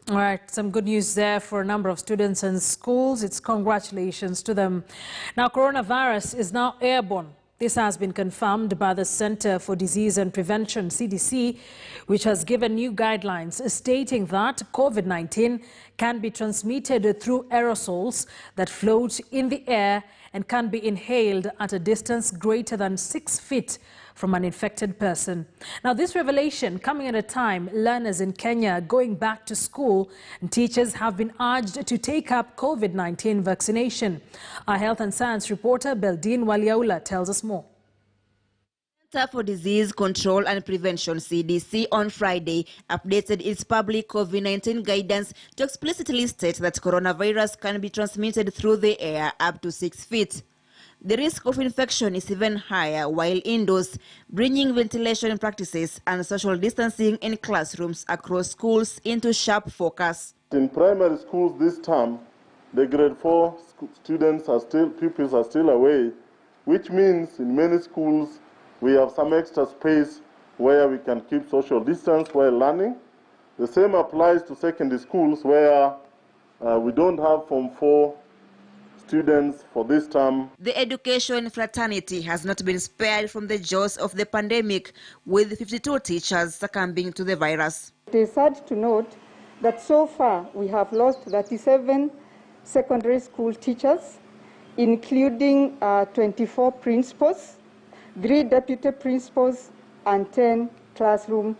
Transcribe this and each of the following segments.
All right, some good news there for a number of students and schools. It's congratulations to them. Now, coronavirus is now airborne. This has been confirmed by the Center for Disease and Prevention, CDC, which has given new guidelines stating that COVID-19 can be transmitted through aerosols that float in the air and can be inhaled at a distance greater than 6 feet from an infected person. Now, this revelation coming at a time learners in Kenya are going back to school and teachers have been urged to take up COVID-19 vaccination. Our health and science reporter Beldine Waliaula tells us more. Center for Disease Control and Prevention, CDC, on Friday updated its public COVID-19 guidance to explicitly state that coronavirus can be transmitted through the air up to 6 feet. The risk of infection is even higher while indoors, bringing ventilation practices and social distancing in classrooms across schools into sharp focus. In primary schools this term, the grade 4 pupils are still away, which means in many schools we have some extra space where we can keep social distance while learning. The same applies to secondary schools where we don't have Form 4 students for this term. The education fraternity has not been spared from the jaws of the pandemic, with 52 teachers succumbing to the virus. It is sad to note that so far we have lost 37 secondary school teachers, including 24 principals, 3 deputy principals, and 10 classroom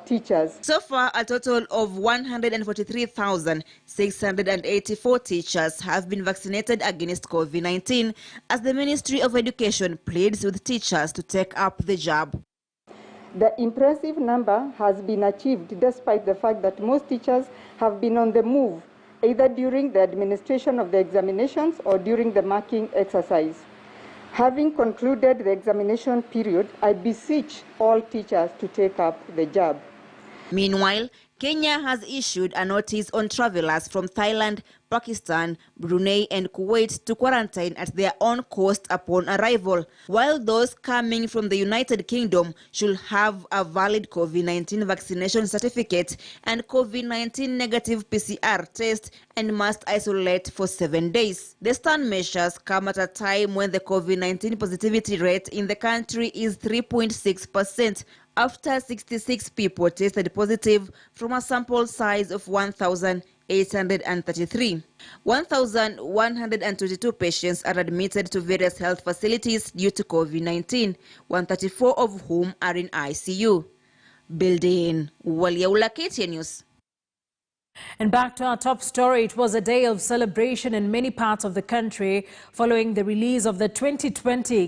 teachers. So far, a total of 143,684 teachers have been vaccinated against COVID-19 as the Ministry of Education pleads with teachers to take up the jab. The impressive number has been achieved despite the fact that most teachers have been on the move, either during the administration of the examinations or during the marking exercise. Having concluded the examination period, I beseech all teachers to take up the jab. Meanwhile, Kenya has issued a notice on travelers from Thailand, Pakistan, Brunei and Kuwait to quarantine at their own cost upon arrival, while those coming from the United Kingdom should have a valid COVID-19 vaccination certificate and COVID-19 negative PCR test and must isolate for 7 days. The stern measures come at a time when the COVID-19 positivity rate in the country is 3.6%. after 66 people tested positive from a sample size of 1,833. 1,122 patients are admitted to various health facilities due to COVID-19, 134 of whom are in ICU. Beldine Waliaula, KTN News. And back to our top story, it was a day of celebration in many parts of the country following the release of the 2020